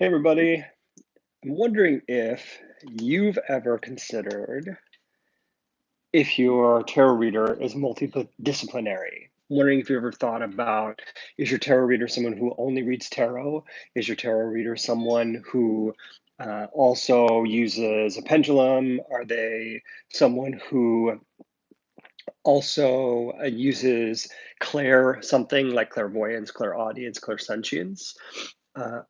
Hey everybody, I'm wondering if you've ever considered if your tarot reader is multidisciplinary. I'm wondering if you ever thought about, is your tarot reader someone who only reads tarot? Is your tarot reader someone who also uses a pendulum? Are they someone who also uses something like clairvoyance, clairaudience, clairsentience? Uh,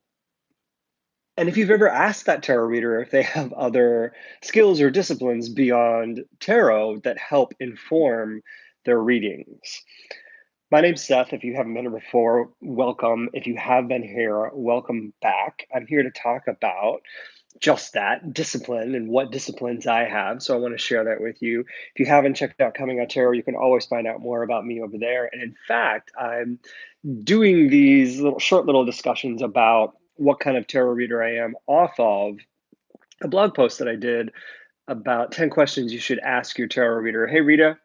And if you've ever asked that tarot reader if they have other skills or disciplines beyond tarot that help inform their readings. My name's Seth. If you haven't been here before, welcome. If you have been here, welcome back. I'm here to talk about just that discipline and what disciplines I have. So I want to share that with you. If you haven't checked out Coming Out Tarot, you can always find out more about me over there. And in fact, I'm doing these short little discussions about what kind of tarot reader I am off of a blog post that I did about 10 questions you should ask your tarot reader. Hey, Rita,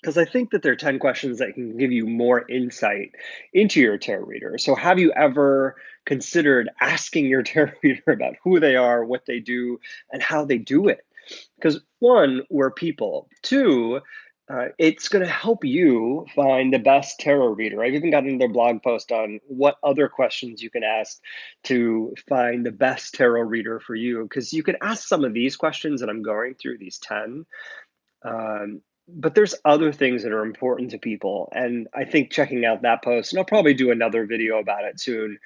because I think that there are 10 questions that can give you more insight into your tarot reader. So, have you ever considered asking your tarot reader about who they are, what they do, and how they do it? Because one, we're people. Two, it's going to help you find the best tarot reader. I've even got another blog post on what other questions you can ask to find the best tarot reader for you. Because you can ask some of these questions, and I'm going through these 10. But there's other things that are important to people. And I think checking out that post, and I'll probably do another video about it soon,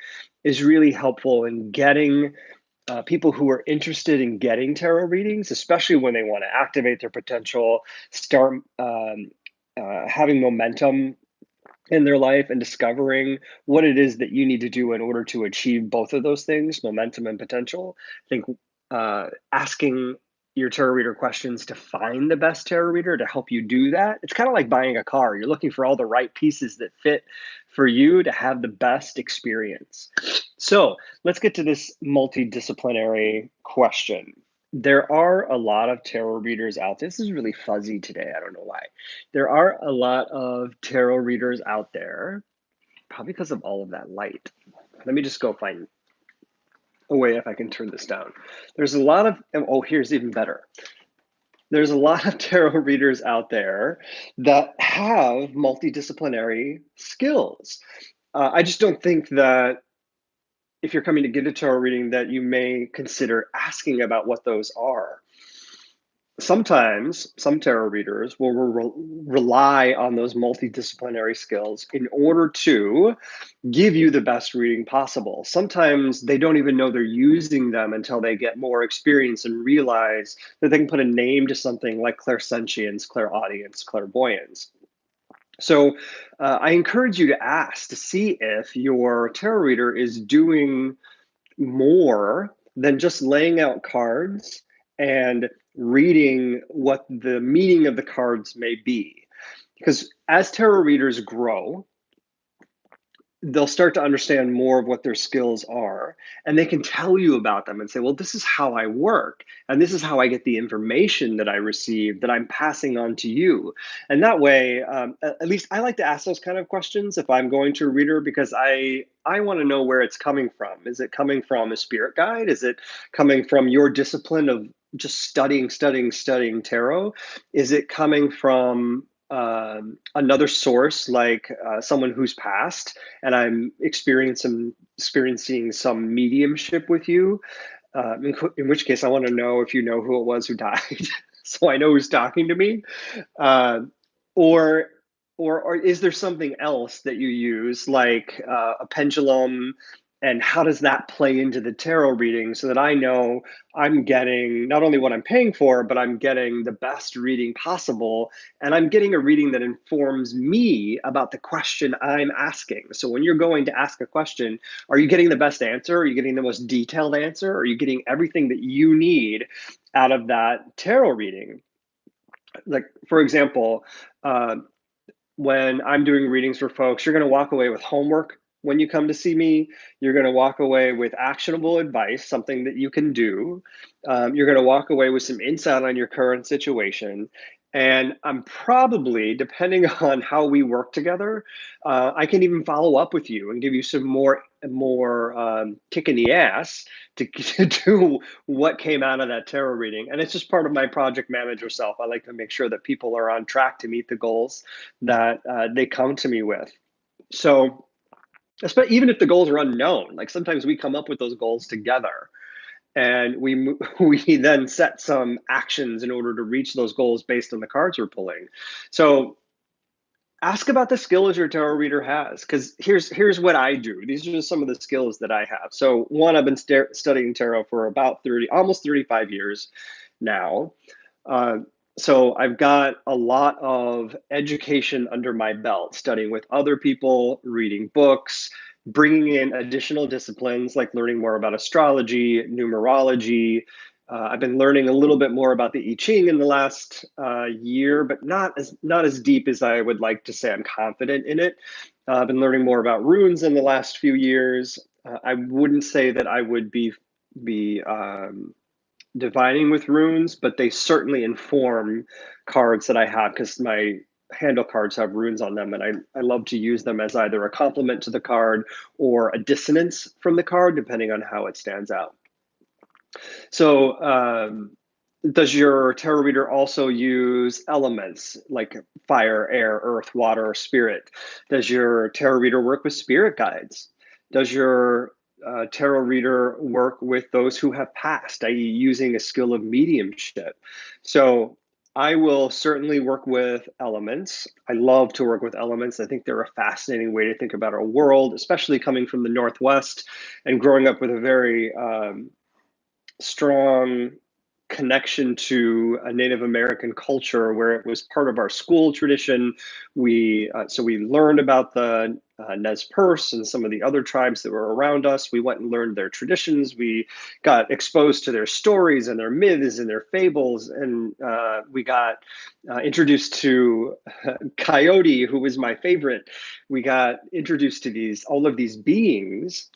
is really helpful in getting people who are interested in getting tarot readings, especially when they want to activate their potential, start having momentum in their life and discovering what it is that you need to do in order to achieve both of those things, momentum and potential. I think asking your tarot reader questions to find the best tarot reader to help you do that. It's kind of like buying a car. You're looking for all the right pieces that fit for you to have the best experience. So let's get to this multidisciplinary question. There are a lot of tarot readers out there. This is really fuzzy today. I don't know why. There are a lot of tarot readers out there, probably because of all of that light. Let me just go find a way if I can turn this down. There's a lot of, oh, here's even better. There's a lot of tarot readers out there that have multidisciplinary skills. I just don't think that if you're coming to get a tarot reading that you may consider asking about what those are. Sometimes some tarot readers will rely on those multidisciplinary skills in order to give you the best reading possible. Sometimes they don't even know they're using them until they get more experience and realize that they can put a name to something like clairsentience, clairaudience, clairvoyance. So I encourage you to ask to see if your tarot reader is doing more than just laying out cards and reading what the meaning of the cards may be. Because as tarot readers grow, they'll start to understand more of what their skills are, and they can tell you about them and say, well, this is how I work, and this is how I get the information that I receive that I'm passing on to you. And that way, at least I like to ask those kind of questions if I'm going to a reader, because I want to know where it's coming from. Is it coming from a spirit guide? Is it coming from your discipline of just studying tarot? Is it coming from another source, like someone who's passed, and I'm experiencing some mediumship with you? In which case, I want to know if you know who it was who died, so I know who's talking to me. Uh, or, or is there something else that you use, like a pendulum? And how does that play into the tarot reading so that I know I'm getting not only what I'm paying for, but I'm getting the best reading possible, and I'm getting a reading that informs me about the question I'm asking. So when you're going to ask a question, are you getting the best answer? Are you getting the most detailed answer? Are you getting everything that you need out of that tarot reading? Like, for example, when I'm doing readings for folks, you're going to walk away with homework when you come to see me. You're going to walk away with actionable advice, something that you can do. You're going to walk away with some insight on your current situation. And I'm probably, depending on how we work together, I can even follow up with you and give you some more more kick in the ass to do what came out of that tarot reading. And it's just part of my project manager self. I like to make sure that people are on track to meet the goals that they come to me with. So, even if the goals are unknown, like sometimes we come up with those goals together, and we then set some actions in order to reach those goals based on the cards we're pulling. So ask about the skills your tarot reader has, because here's what I do. These are just some of the skills that I have. So one, I've been studying tarot for about 30, almost 35 years now. Uh, so I've got a lot of education under my belt, studying with other people, reading books, bringing in additional disciplines like learning more about astrology, numerology. I've been learning a little bit more about the I Ching in the last year, but not as deep as I would like to say. I'm confident in it. I've been learning more about runes in the last few years. I wouldn't say that I would be divining with runes, but they certainly inform cards that I have, because my handle cards have runes on them, and I love to use them as either a complement to the card or a dissonance from the card, depending on how it stands out. So, does your tarot reader also use elements like fire, air, earth, water, or spirit? Does your tarot reader work with spirit guides? Does your tarot reader work with those who have passed, i.e., using a skill of mediumship? So, I will certainly work with elements. I love to work with elements. I think they're a fascinating way to think about our world, especially coming from the Northwest and growing up with a very strong connection to a Native American culture where it was part of our school tradition. So we learned about the Nez Perce and some of the other tribes that were around us. We went and learned their traditions. We got exposed to their stories and their myths and their fables, and we got introduced to Coyote, who was my favorite. We got introduced to all of these beings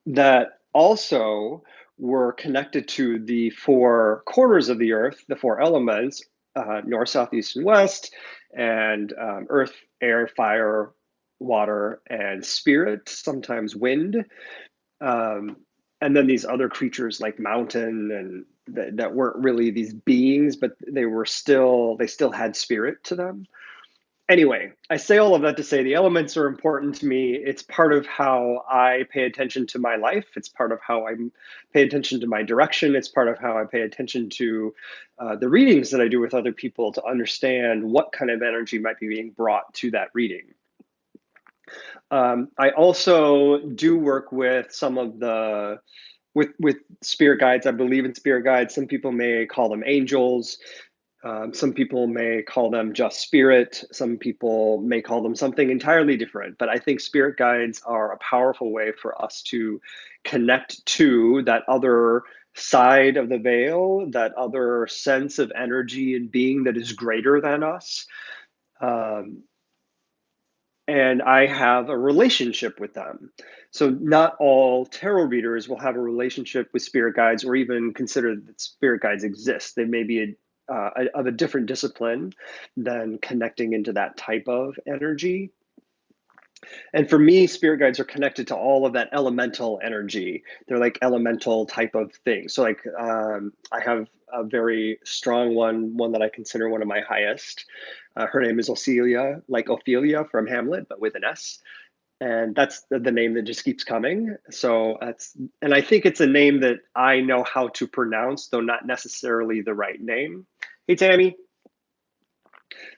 that also were connected to the four corners of the earth, the four elements, north, south, east, and west, and earth, air, fire, water, and spirit, sometimes wind. Um, and then these other creatures like mountain, and that weren't really these beings, but they still had spirit to them. Anyway, I say all of that to say the elements are important to me. It's part of how I pay attention to my life. It's part of how I pay attention to my direction. It's part of how I pay attention to the readings that I do with other people, to understand what kind of energy might be being brought to that reading. I also do work with some of the with spirit guides. I believe in spirit guides. Some people may call them angels. Some people may call them just spirit. Some people may call them something entirely different. But I think spirit guides are a powerful way for us to connect to that other side of the veil, that other sense of energy and being that is greater than us. Um, and I have a relationship with them. So not all tarot readers will have a relationship with spirit guides, or even consider that spirit guides exist. They may be of a different discipline than connecting into that type of energy. And for me, spirit guides are connected to all of that elemental energy. They're like elemental type of things. So like I have a very strong one that I consider one of my highest. Her name is Ophelia, like Ophelia from Hamlet, but with an S. And that's the name that just keeps coming. And I think it's a name that I know how to pronounce, though not necessarily the right name. Hey, Tammy.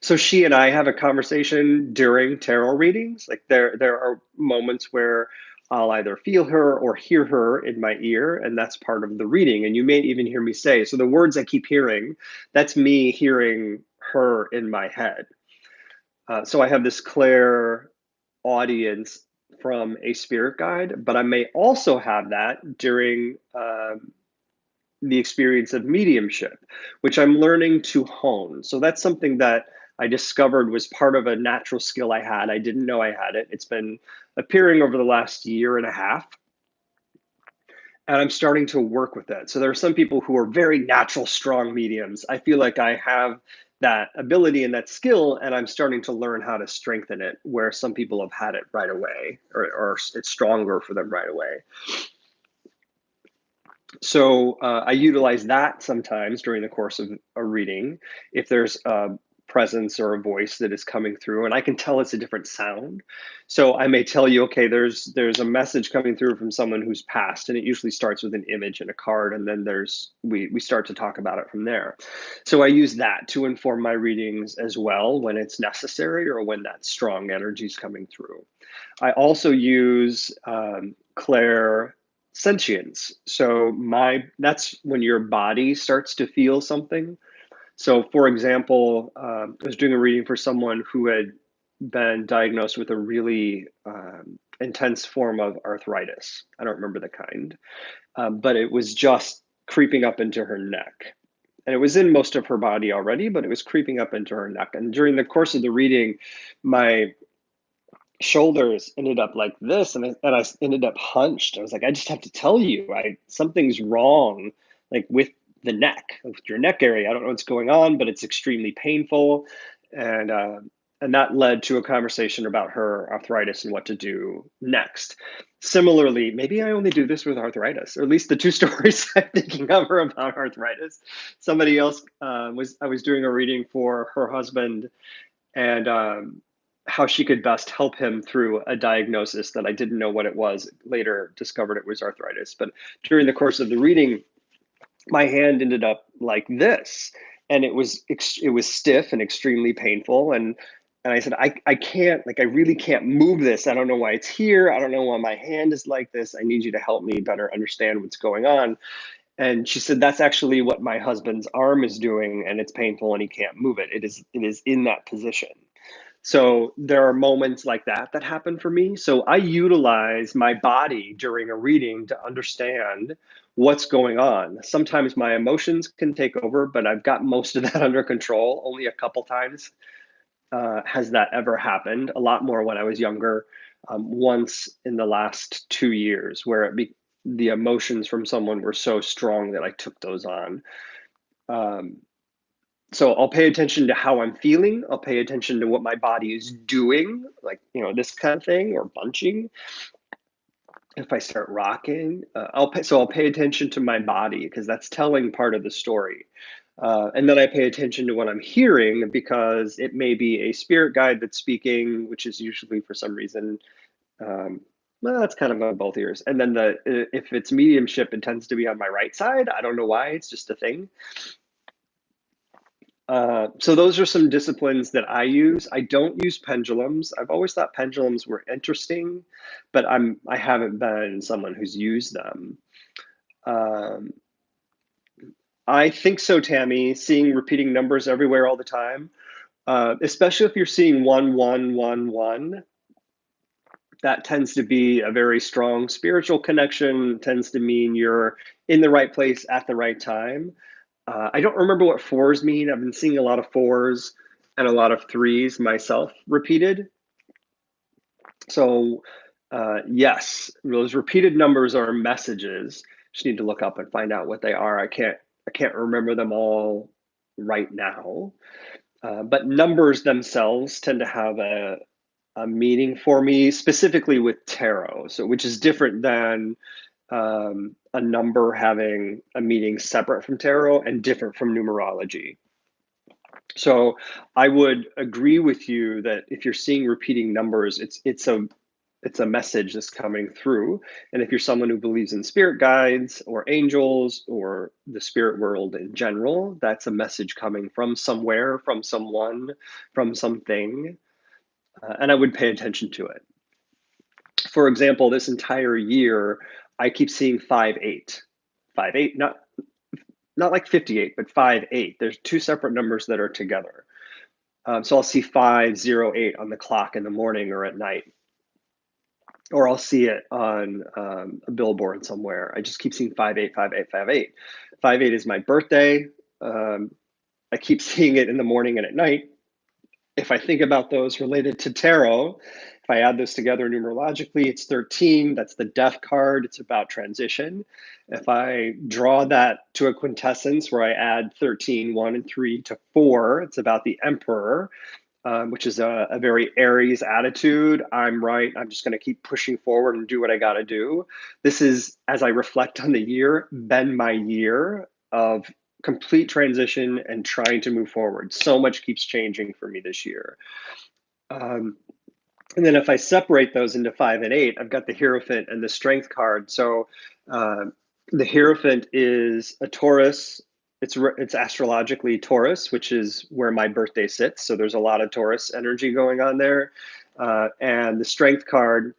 So she and I have a conversation during tarot readings. Like there are moments where I'll either feel her or hear her in my ear, and that's part of the reading. And you may even hear me say, so the words I keep hearing, that's me hearing her in my head. So I have this clear audience from a spirit guide, but I may also have that during the experience of mediumship, which I'm learning to hone. So that's something that I discovered was part of a natural skill I had. I didn't know I had it. It's been appearing over the last year and a half, and I'm starting to work with it. So there are some people who are very natural, strong mediums. I feel like I have that ability and that skill, and I'm starting to learn how to strengthen it where some people have had it right away, or it's stronger for them right away. So I utilize that sometimes during the course of a reading if there's a presence or a voice that is coming through, and I can tell it's a different sound. So I may tell you, okay, there's a message coming through from someone who's passed, and it usually starts with an image and a card, and then we start to talk about it from there. So I use that to inform my readings as well when it's necessary or when that strong energy is coming through. I also use Claire sentience. So that's when your body starts to feel something. So, for example, I was doing a reading for someone who had been diagnosed with a really intense form of arthritis. I don't remember the kind, but it was just creeping up into her neck. And it was in most of her body already, but it was creeping up into her neck. And during the course of the reading, my shoulders ended up like this, and I ended up hunched. I was like, I just have to tell you, something's wrong, like with the neck, with your neck area. I don't know what's going on, but it's extremely painful, and uh, and that led to a conversation about her arthritis and what to do next. Similarly, maybe I only do this with arthritis, or at least the two stories I'm thinking of are about arthritis. Somebody else I was doing a reading for her husband, and how she could best help him through a diagnosis that I didn't know what it was. Later discovered it was arthritis. But during the course of the reading, my hand ended up like this, and it was stiff and extremely painful. And I said, I can't, like, I really can't move this. I don't know why it's here. I don't know why my hand is like this. I need you to help me better understand what's going on. And she said, that's actually what my husband's arm is doing, and it's painful and he can't move it. It is in that position. So there are moments like that that happen for me. So I utilize my body during a reading to understand what's going on. Sometimes my emotions can take over, but I've got most of that under control. Only a couple times has that ever happened. A lot more when I was younger. Once in the last 2 years, where the emotions from someone were so strong that I took those on. Um, so I'll pay attention to how I'm feeling. I'll pay attention to what my body is doing, like, this kind of thing, or bunching. If I start rocking, I'll pay attention to my body because that's telling part of the story. And then I pay attention to what I'm hearing because it may be a spirit guide that's speaking, which is usually for some reason, um, well, that's kind of on both ears. And then if it's mediumship, it tends to be on my right side. I don't know why. It's just a thing. So those are some disciplines that I use. I don't use pendulums. I've always thought pendulums were interesting, but I haven't been someone who's used them. Um, I think so, Tammy. Seeing repeating numbers everywhere all the time, especially if you're seeing 1 1 1 1, that tends to be a very strong spiritual connection. Tends to mean you're in the right place at the right time. I don't remember what fours mean. I've been seeing a lot of fours and a lot of threes myself repeated. So, yes, those repeated numbers are messages. Just need to look up and find out what they are. I can't remember them all right now. But numbers themselves tend to have a meaning for me, specifically with tarot. So, which is different than a number having a meaning separate from tarot and different from numerology. So I would agree with you that if you're seeing repeating numbers, it's a message that's coming through. And if you're someone who believes in spirit guides or angels or the spirit world in general, that's a message coming from somewhere, from someone, from something, and I would pay attention to it. For example, this entire year, I keep seeing 5 8, 5 8, not like 58, but 5 8. There's two separate numbers that are together. So I'll see 5 0 8 on the clock in the morning or at night, or I'll see it on a billboard somewhere. I just keep seeing 5 8 5 8 5 8. 5 8 is my birthday. I keep seeing it in the morning and at night. If I think about those related to tarot, If I add those together numerologically, it's 13. That's the death card. It's about transition. If I draw that to a quintessence where I add 13, 1, and 3 to 4, it's about the emperor, which is a very Aries attitude. I'm right. I'm just going to keep pushing forward and do what I got to do. This is, as I reflect on the year, been my year of complete transition and trying to move forward. So much keeps changing for me this year. And then if I separate those into 5 and 8, I've got the Hierophant and the Strength card. So the Hierophant is a Taurus. It's astrologically Taurus, which is where my birthday sits. So there's a lot of Taurus energy going on there. And the Strength card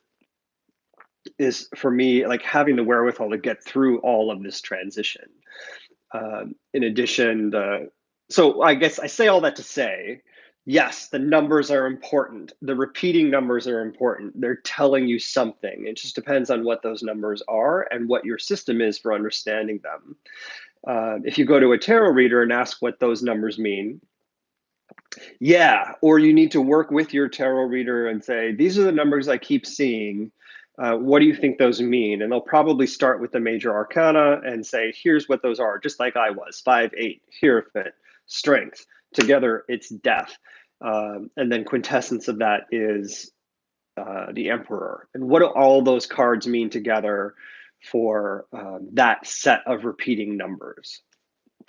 is, for me, like having the wherewithal to get through all of this transition. In addition, so I guess I say all that to say, yes, the numbers are important. The repeating numbers are important. They're telling you something. It just depends on what those numbers are and what your system is for understanding them. If you go to a tarot reader and ask what those numbers mean, yeah, or you need to work with your tarot reader and say, these are the numbers I keep seeing. What do you think those mean? And they'll probably start with the major arcana and say, here's what those are, just like I was: 5, 8, Hierophant, Strength. Together, it's death. And then quintessence of that is the Emperor. And what do all those cards mean together for that set of repeating numbers?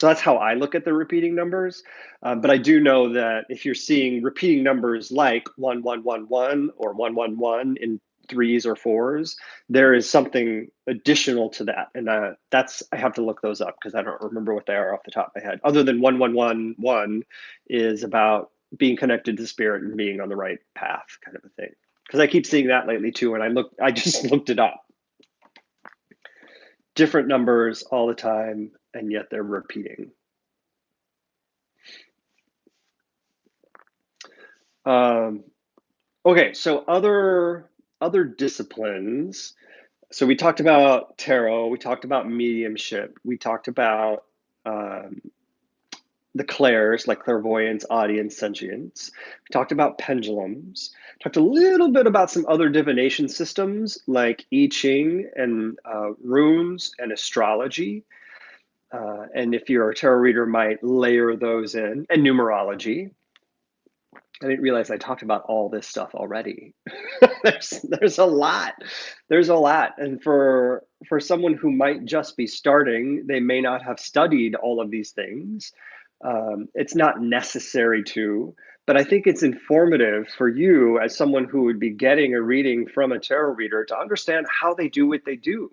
So that's how I look at the repeating numbers. But I do know that if you're seeing repeating numbers like 1111 or 111 in threes or fours, there is something additional to that. And that's, I have to look those up because I don't remember what they are off the top of my head. Other than 1111 is about being connected to spirit and being on the right path, kind of a thing. Because I keep seeing that lately too. And I just looked it up. Different numbers all the time, and yet they're repeating. Okay, so other disciplines. So we talked about tarot, we talked about mediumship, we talked about the clairs, like clairvoyance, audience, sentience. We talked about pendulums. Talked a little bit about some other divination systems like I Ching and runes and astrology. And if you're a tarot reader, might layer those in, and numerology. I didn't realize I talked about all this stuff already. There's a lot. There's a lot. And for someone who might just be starting, they may not have studied all of these things. It's not necessary to, but I think it's informative for you as someone who would be getting a reading from a tarot reader to understand how they do what they do.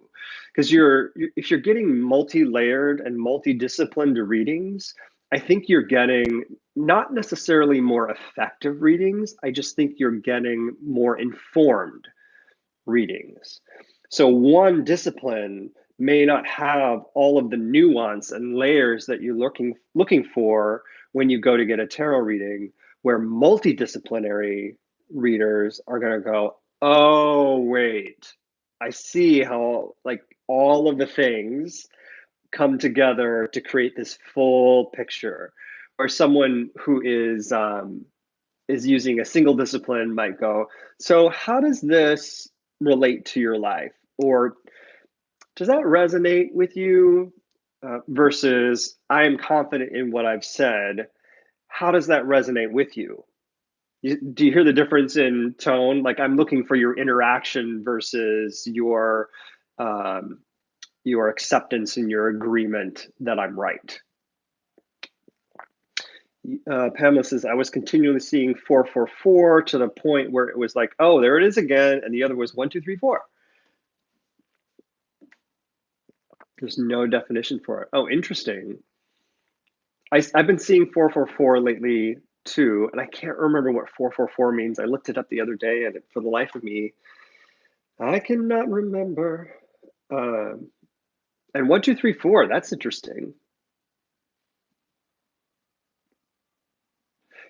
Because if you're getting multi-layered and multidisciplined readings, I think you're getting not necessarily more effective readings. I just think you're getting more informed readings. So one discipline may not have all of the nuance and layers that you're looking for when you go to get a tarot reading, where multidisciplinary readers are going to go, oh, wait, I see how like all of the things come together to create this full picture. Or someone who is using a single discipline might go, so how does this relate to your life? Or does that resonate with you? Versus, I am confident in what I've said. How does that resonate with you? Do you hear the difference in tone? Like, I'm looking for your interaction versus your acceptance and your agreement that I'm right. Pamela says, I was continually seeing 444 to the point where it was like, oh, there it is again. And the other was 1, 2, 3, 4. There's no definition for it. Oh, interesting. I've been seeing 444 lately too, and I can't remember what 444 means. I looked it up the other day, and for the life of me, I cannot remember. And 1, 2, 3, 4, that's interesting.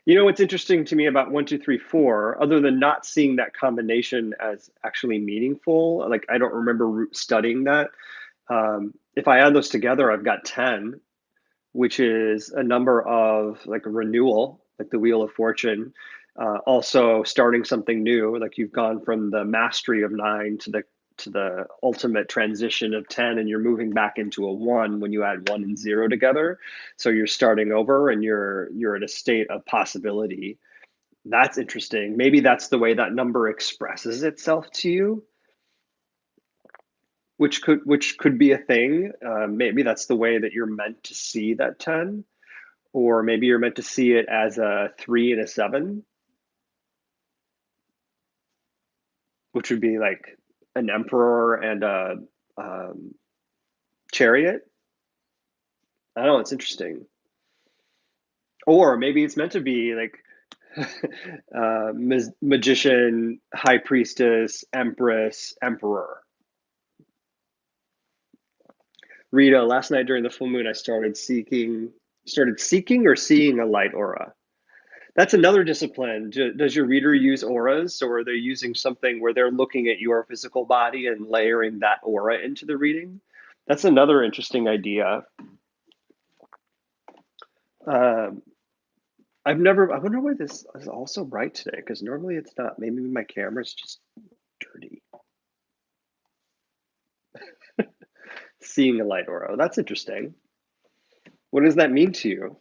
You know what's interesting to me about 1, 2, 3, 4, other than not seeing that combination as actually meaningful, like I don't remember studying that. If I add those together, I've got 10, which is a number of like a renewal, like the Wheel of Fortune. Also starting something new, like you've gone from the mastery of 9 to the ultimate transition of 10, and you're moving back into a 1 when you add 1 and 0 together. So you're starting over and you're in a state of possibility. That's interesting. Maybe that's the way that number expresses itself to you, which could be a thing. Maybe that's the way that you're meant to see that 10, or maybe you're meant to see it as a 3 and a 7, which would be like an emperor and a um, chariot. I don't know. It's interesting. Or maybe it's meant to be like magician, high priestess, empress, emperor. Rita, last night during the full moon, I started seeking or seeing a light aura. That's another discipline. Does your reader use auras, or are they using something where they're looking at your physical body and layering that aura into the reading? That's another interesting idea. Um, I wonder why this is also bright today, because normally it's not. Maybe my camera's just dirty. Seeing a light aura. That's interesting. What does that mean to you?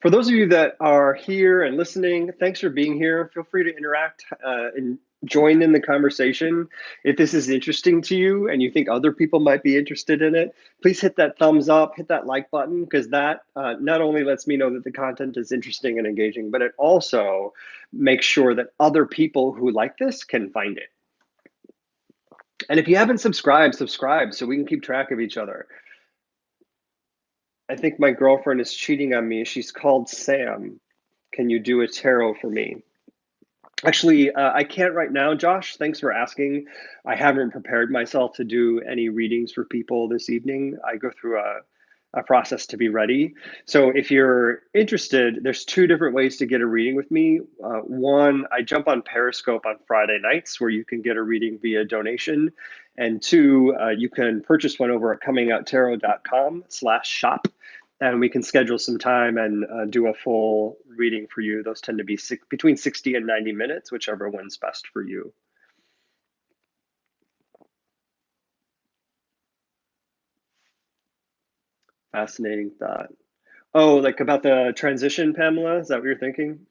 For those of you that are here and listening, thanks for being here. Feel free to interact and join in the conversation. If this is interesting to you and you think other people might be interested in it, please hit that thumbs up, hit that like button, because that not only lets me know that the content is interesting and engaging, but it also makes sure that other people who like this can find it. And if you haven't subscribed, subscribe so we can keep track of each other. I think my girlfriend is cheating on me. She's called Sam. Can you do a tarot for me? Actually, I can't right now, Josh. Thanks for asking. I haven't prepared myself to do any readings for people this evening. I go through a process to be ready. So if you're interested, there's two different ways to get a reading with me. One, I jump on Periscope on Friday nights where you can get a reading via donation. And two, you can purchase one over at comingouttarot.com/shop. And we can schedule some time and do a full reading for you. Those tend to be between 60 and 90 minutes, whichever one's best for you. Fascinating thought. Oh, like about the transition, Pamela? Is that what you're thinking?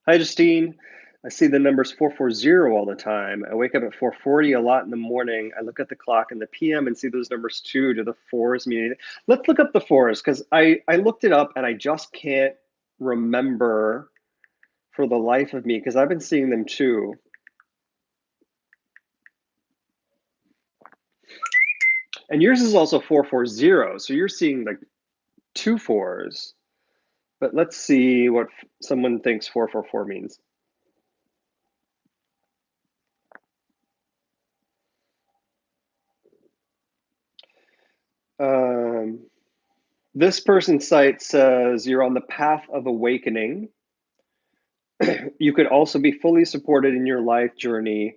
Hi, Justine. I see the numbers 440 all the time. I wake up at 4:40 a lot in the morning. I look at the clock in the PM and see those numbers too. Do the fours mean anything? Let's look up the fours, because I looked it up and I just can't remember for the life of me, because I've been seeing them too. And yours is also 440, so you're seeing like two fours. But let's see what someone thinks 444 means. Um, this person's site says you're on the path of awakening. You could also be fully supported in your life journey,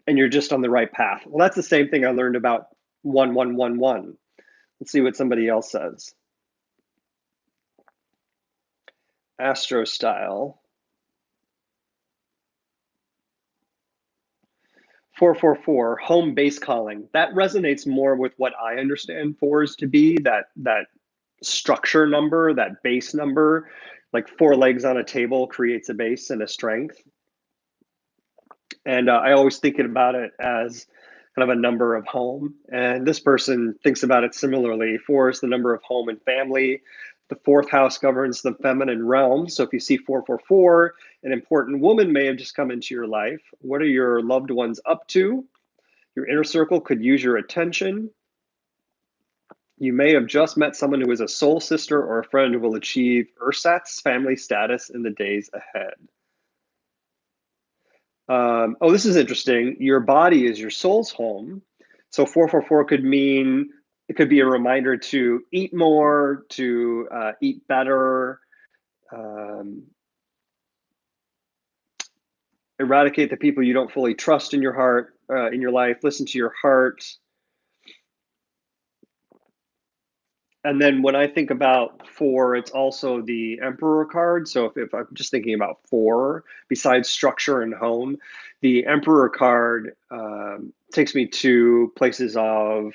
and you're just on the right path. Well, that's the same thing I learned about 1111. Let's see what somebody else says. Astro Style. 444, home base calling. That resonates more with what I understand fours to be, that structure number, that base number, like four legs on a table creates a base and a strength. And I always think about it as kind of a number of home. And this person thinks about it similarly. Four is the number of home and family. The fourth house governs the feminine realm. So if you see 444, an important woman may have just come into your life. What are your loved ones up to? Your inner circle could use your attention. You may have just met someone who is a soul sister or a friend who will achieve ersatz family status in the days ahead. Oh, this is interesting. Your body is your soul's home. So 444 could mean, it could be a reminder to eat more, to eat better, um, eradicate the people you don't fully trust in your heart, in your life, listen to your heart. And then when I think about four, it's also the Emperor card. So if I'm just thinking about four, besides structure and home, the Emperor card takes me to places of,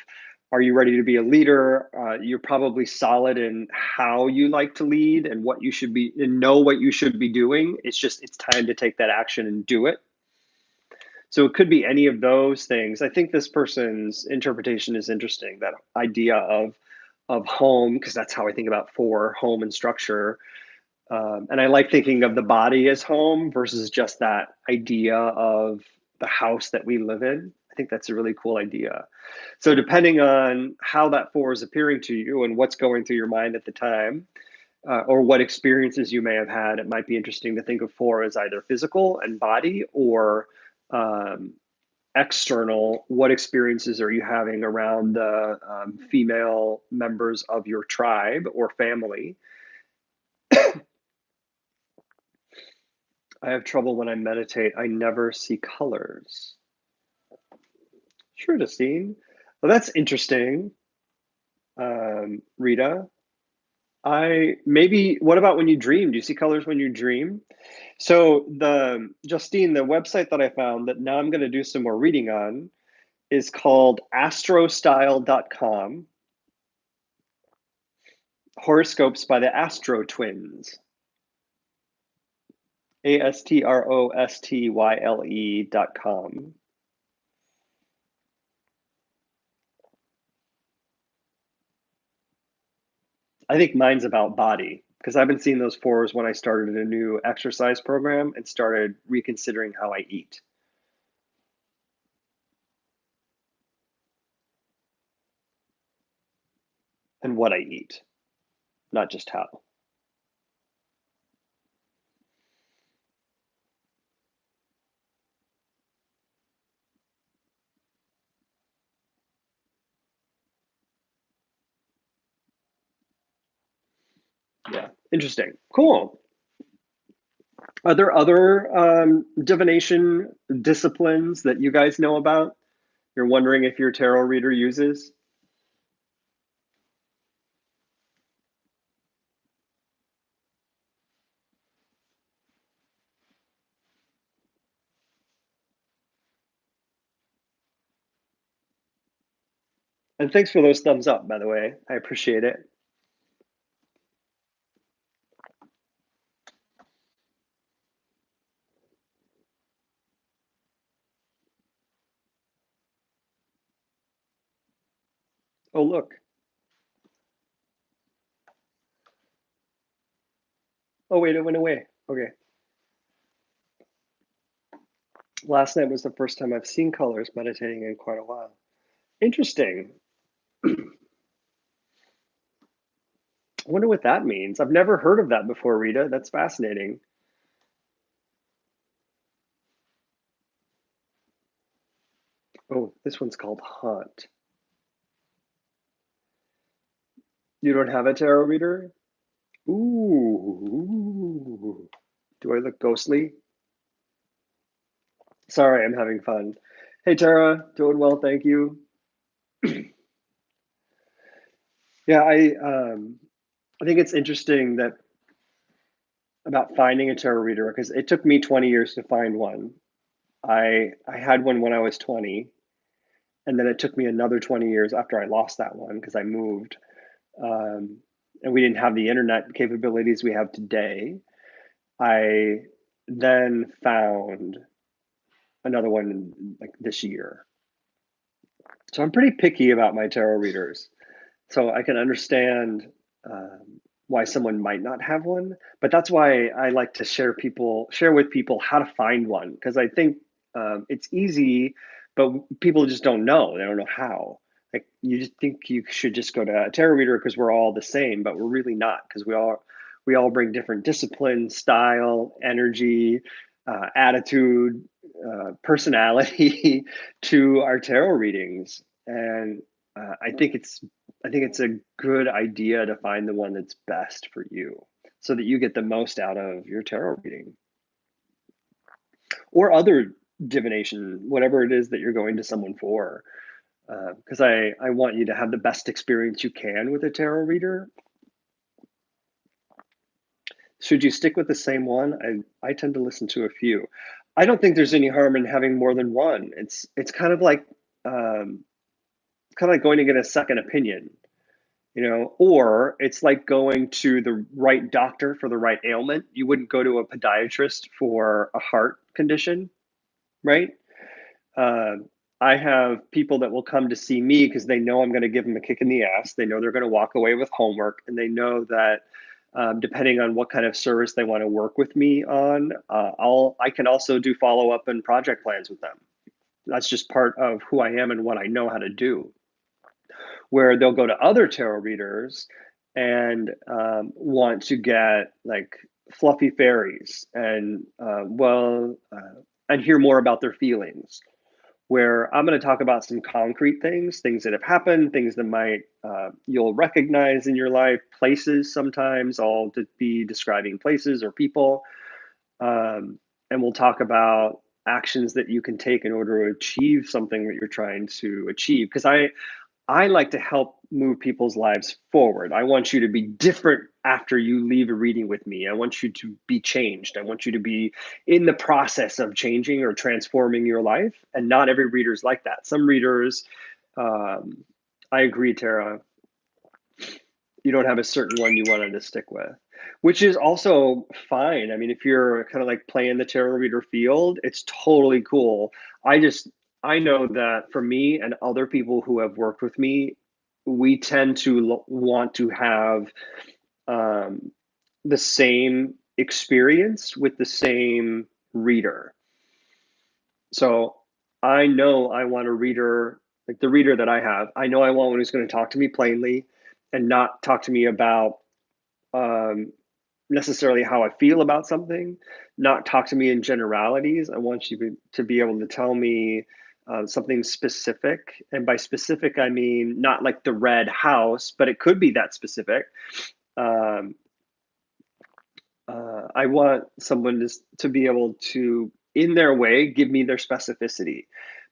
are you ready to be a leader? You're probably solid in how you like to lead and what you should be, and know what you should be doing. It's just, it's time to take that action and do it. So it could be any of those things. I think this person's interpretation is interesting. That idea of home, because that's how I think about four, home and structure. And I like thinking of the body as home versus just that idea of the house that we live in. I think that's a really cool idea. So depending on how that four is appearing to you and what's going through your mind at the time, or what experiences you may have had, it might be interesting to think of four as either physical and body, or um, external. What experiences are you having around the female members of your tribe or family? I have trouble when I meditate. I never see colors. Sure, Justine. Well, that's interesting, Rita. What about when you dream? Do you see colors when you dream? So Justine, the website that I found that now I'm going to do some more reading on is called astrostyle.com. Horoscopes by the Astro Twins. astrostyle.com. I think mine's about body, because I've been seeing those fours when I started a new exercise program and started reconsidering how I eat and what I eat, not just how. Yeah, interesting. Cool. Are there other divination disciplines that you guys know about? You're wondering if your tarot reader uses? And thanks for those thumbs up, by the way. I appreciate it. Oh, look. Oh, wait, it went away. Okay. Last night was the first time I've seen colors meditating in quite a while. Interesting. I wonder what that means. I've never heard of that before, Rita. That's fascinating. Oh, this one's called Haunt. You don't have a tarot reader? Ooh. Do I look ghostly? Sorry, I'm having fun. Hey, Tara. Doing well, thank you. Yeah, I think it's interesting that about finding a tarot reader, because it took me 20 years to find one. I had one when I was 20, and then it took me another 20 years after I lost that one because I moved. Um, and we didn't have the internet capabilities we have today. I then found another one like this year. So I'm pretty picky about my tarot readers. So I can understand why someone might not have one, but that's why I like to share with people how to find one, because I think it's easy, but people just don't know. They don't know how. Like you just think you should just go to a tarot reader because we're all the same, but we're really not, because we all bring different discipline, style, energy, attitude, personality to our tarot readings, and I think it's a good idea to find the one that's best for you so that you get the most out of your tarot reading or other divination, whatever it is that you're going to someone for. Because I want you to have the best experience you can with a tarot reader. Should you stick with the same one? I tend to listen to a few. I don't think there's any harm in having more than one. It's kind of like going to get a second opinion, or it's like going to the right doctor for the right ailment. You wouldn't go to a podiatrist for a heart condition, right? Uh, I have people that will come to see me because they know I'm going to give them a kick in the ass. They know they're going to walk away with homework, and they know that depending on what kind of service they want to work with me on, I can also do follow up and project plans with them. That's just part of who I am and what I know how to do. Where they'll go to other tarot readers and want to get like fluffy fairies and hear more about their feelings, where I'm going to talk about some concrete things that have happened, things that might you'll recognize in your life, places sometimes. I'll be describing places or people, and we'll talk about actions that you can take in order to achieve something that you're trying to achieve. Because I like to help move people's lives forward. I want you to be different after you leave a reading with me. I want you to be changed. I want you to be in the process of changing or transforming your life. And not every reader is like that. Some readers, um, I agree, Tara, you don't have a certain one you wanted to stick with, which is also fine. I mean, if you're kind of like playing the tarot reader field, it's totally cool. I know that for me and other people who have worked with me, we tend to want to have um, the same experience with the same reader. So I know I want a reader, like the reader that I have. I know I want one who's going to talk to me plainly and not talk to me about um, necessarily how I feel about something, not talk to me in generalities. I want you to be able to tell me something specific. And by specific, I mean not like the red house, but it could be that specific. Um, I want someone to be able to, in their way, give me their specificity.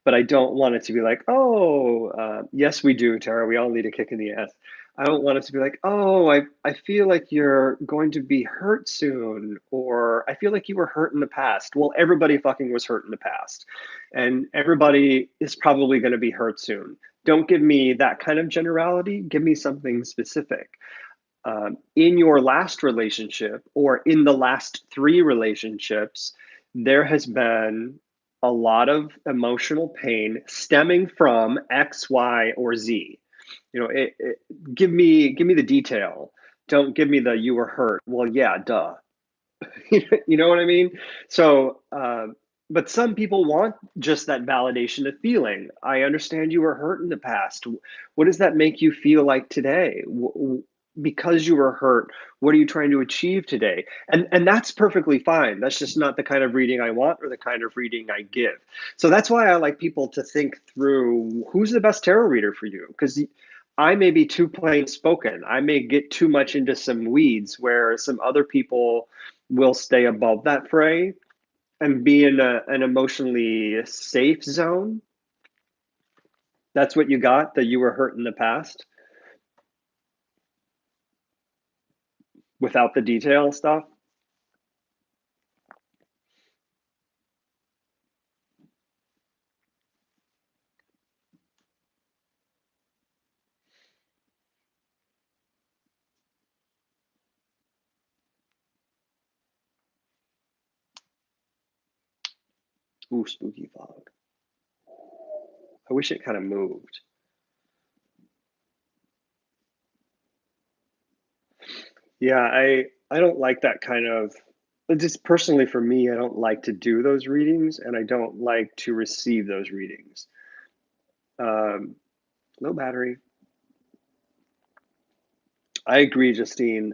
But I don't want it to be like, oh, yes, we do, Tara. We all need a kick in the ass. I don't want it to be like, oh, I feel like you're going to be hurt soon, or I feel like you were hurt in the past. Well, everybody fucking was hurt in the past, and everybody is probably going to be hurt soon. Don't give me that kind of generality. Give me something specific. In your last relationship or in the last three relationships, there has been a lot of emotional pain stemming from X, Y, or Z. Give me the detail. Don't give me the you were hurt. Well, yeah, duh. You know what I mean? So, but some people want just that validation of feeling. I understand you were hurt in the past. What does that make you feel like today? Because you were hurt, what are you trying to achieve today? And that's perfectly fine. That's just not the kind of reading I want or the kind of reading I give. So that's why I like people to think through who's the best tarot reader for you, because I may be too plain spoken. I may get too much into some weeds where some other people will stay above that fray and be in an emotionally safe zone. That's what you got, that you were hurt in the past without the detail stuff. Ooh, spooky fog. I wish it kind of moved. Yeah, I don't like that kind of, just personally for me, I don't like to do those readings and I don't like to receive those readings. Um, Low battery. I agree, Justine.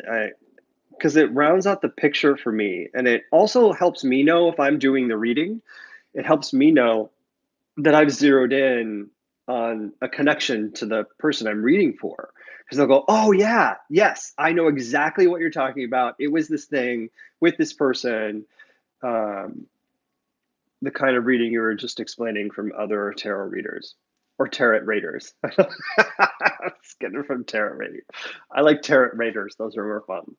Because it rounds out the picture for me and it also helps me know if I'm doing the reading. It helps me know that I've zeroed in on a connection to the person I'm reading for. Because they'll go, oh, yeah, yes, I know exactly what you're talking about. It was this thing with this person. Um, the kind of reading you were just explaining from other tarot readers or tarot raiders. Let's get it from tarot raiders. I like tarot raiders; those are more fun.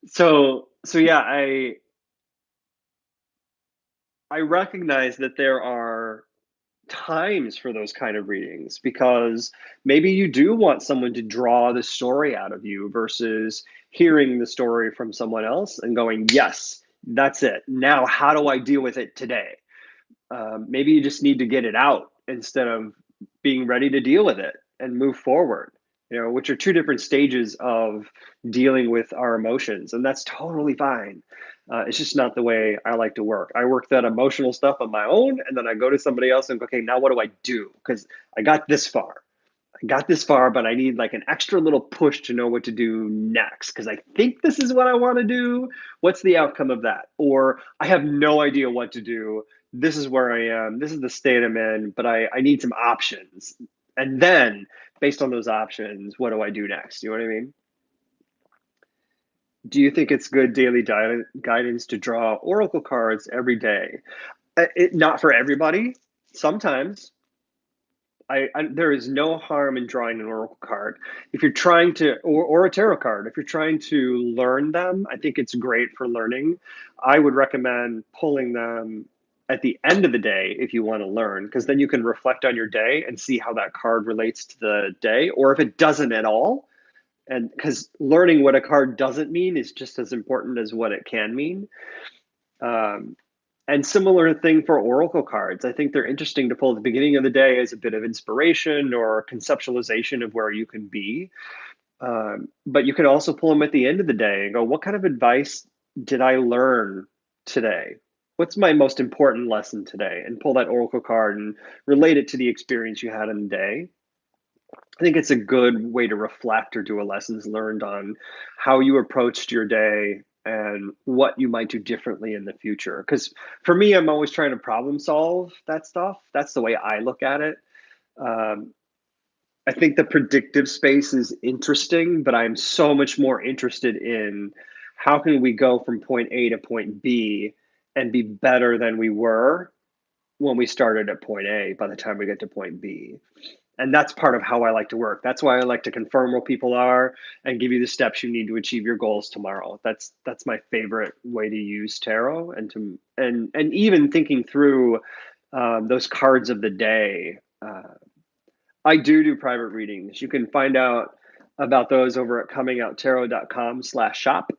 So yeah, I recognize that there are times for those kind of readings because maybe you do want someone to draw the story out of you versus hearing the story from someone else and going, yes, that's it. Now, how do I deal with it today? Maybe you just need to get it out instead of being ready to deal with it and move forward, which are two different stages of dealing with our emotions. And that's totally fine. It's just not the way I like to work. I work that emotional stuff on my own, and then I go to somebody else and go, okay, now what do I do? Because I got this far. Got this far, but I need like an extra little push to know what to do next because I think this is what I want to do. What's the outcome of that? Or I have no idea what to do. This is where I am. This is the state I'm in, but I need some options. And then, based on those options, what do I do next? You know what I mean? Do you think it's good daily guidance to draw oracle cards every day? Not for everybody. Sometimes, there is no harm in drawing an oracle card if you're trying to, or a tarot card. If you're trying to learn them, I think it's great for learning. I would recommend pulling them at the end of the day if you want to learn, because then you can reflect on your day and see how that card relates to the day, or if it doesn't at all. And because learning what a card doesn't mean is just as important as what it can mean. Um, and similar thing for oracle cards. I think they're interesting to pull at the beginning of the day as a bit of inspiration or conceptualization of where you can be. But you can also pull them at the end of the day and go, what kind of advice did I learn today? What's my most important lesson today? And pull that oracle card and relate it to the experience you had in the day. I think it's a good way to reflect or do a lessons learned on how you approached your day and what you might do differently in the future. Because for me, I'm always trying to problem solve that stuff. That's the way I look at it. Um, I think the predictive space is interesting, but I'm so much more interested in how can we go from point A to point B and be better than we were when we started at point A by the time we get to point B. And that's part of how I like to work. That's why I like to confirm where people are and give you the steps you need to achieve your goals tomorrow. That's my favorite way to use tarot, and even thinking through those cards of the day. I do private readings. You can find out about those over at comingouttarot.com/shop.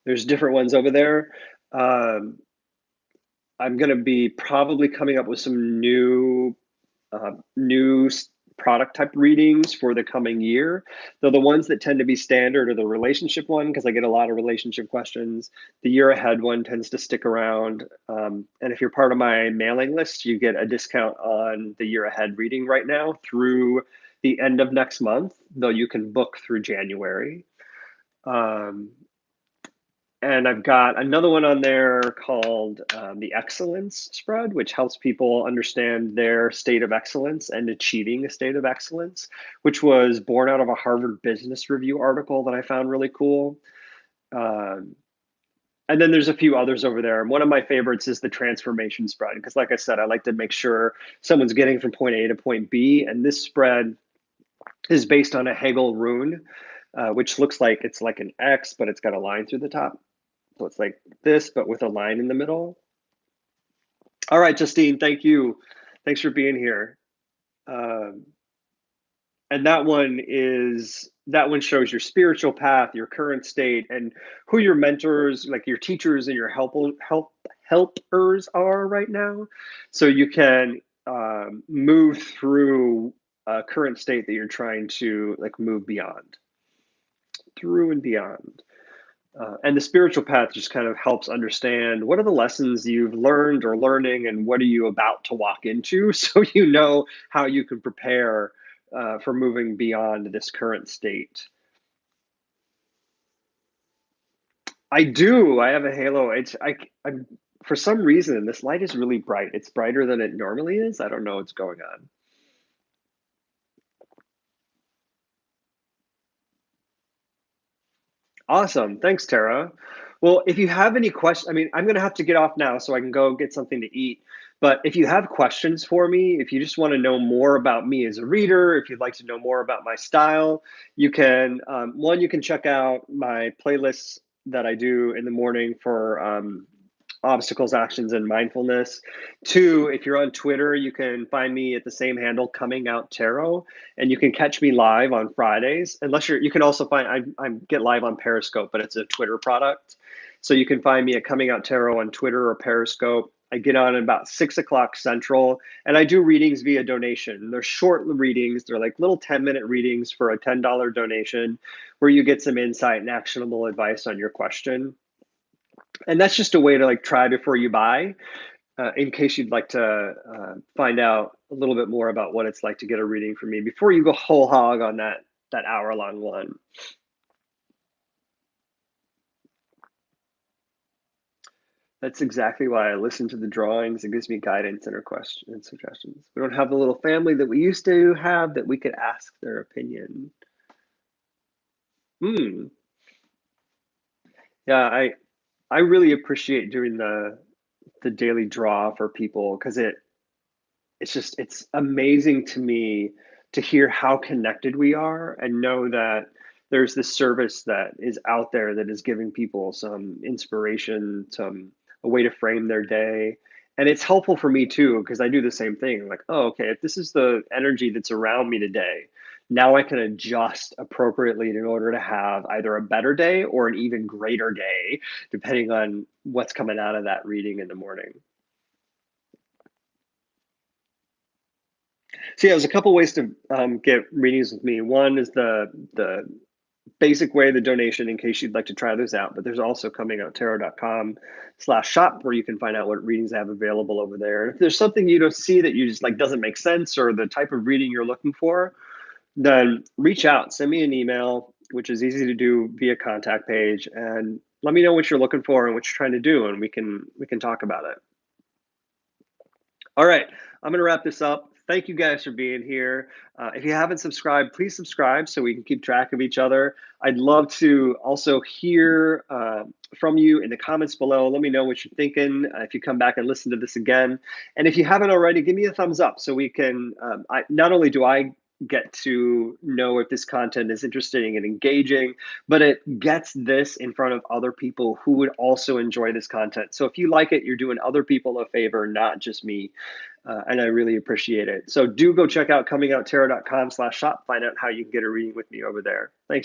There's different ones over there. Um, I'm going to be probably coming up with some new product type readings for the coming year. Though the ones that tend to be standard are the relationship one, because I get a lot of relationship questions. The year ahead one tends to stick around. And if you're part of my mailing list, you get a discount on the year ahead reading right now through the end of next month, though you can book through January. Um, and I've got another one on there called the Excellence Spread, which helps people understand their state of excellence and achieving a state of excellence, which was born out of a Harvard Business Review article that I found really cool. Um, and then there's a few others over there. And one of my favorites is the Transformation Spread, because like I said, I like to make sure someone's getting from point A to point B. And this spread is based on a Hegel rune, which looks like it's like an X, but it's got a line through the top. So it's like this, but with a line in the middle. All right, Justine, thank you. Thanks for being here. Um, and that one shows your spiritual path, your current state, and who your mentors, like your teachers and your helpers are right now. So you can move through a current state that you're trying to like move beyond, through and beyond. And the spiritual path just kind of helps understand what are the lessons you've learned or learning, and what are you about to walk into, so you know how you can prepare for moving beyond this current state. I do. I have a halo. I'm for some reason this light is really bright. It's brighter than it normally is. I don't know what's going on. Awesome. Thanks, Tara. Well, if you have any questions, I mean, I'm gonna have to get off now so I can go get something to eat. But if you have questions for me, if you just want to know more about me as a reader, if you'd like to know more about my style, you can one, you can check out my playlists that I do in the morning for obstacles, actions, and mindfulness. Two, if you're on Twitter, you can find me at the same handle, Coming Out Tarot, and you can catch me live on Fridays. Unless you can also find I get live on Periscope, but it's a Twitter product. So you can find me at Coming Out Tarot on Twitter or Periscope. I get on at about 6 o'clock Central, and I do readings via donation. They're short readings. They're like little 10-minute readings for a $10 donation, where you get some insight and actionable advice on your question. And that's just a way to like try before you buy, in case you'd like to find out a little bit more about what it's like to get a reading from me before you go whole hog on that hour-long one. That's exactly why I listen to the drawings. It gives me guidance and questions and suggestions. We don't have the little family that we used to have that we could ask their opinion. Hmm. Yeah, I really appreciate doing the daily draw for people because it's amazing to me to hear how connected we are and know that there's this service that is out there that is giving people some inspiration, some a way to frame their day. And it's helpful for me too, because I do the same thing. Like, oh, okay, if this is the energy that's around me today, now I can adjust appropriately in order to have either a better day or an even greater day, depending on what's coming out of that reading in the morning. So yeah, there's a couple ways to get readings with me. One is the basic way, the donation, in case you'd like to try those out. But there's also comingoutarot.com/shop where you can find out what readings I have available over there. And if there's something you don't see that you just like doesn't make sense or the type of reading you're looking for, then reach out, send me an email, which is easy to do via contact page, and let me know what you're looking for and what you're trying to do, and we can talk about it. All right, I'm going to wrap this up. Thank you guys for being here. If you haven't subscribed, please subscribe so we can keep track of each other. I'd love to also hear from you in the comments below. Let me know what you're thinking if you come back and listen to this again. And if you haven't already, give me a thumbs up so we can, not only do I get to know if this content is interesting and engaging, but it gets this in front of other people who would also enjoy this content. So if you like it, you're doing other people a favor, not just me. And I really appreciate it. So do go check out comingoutarot.com/shop, find out how you can get a reading with me over there. Thanks.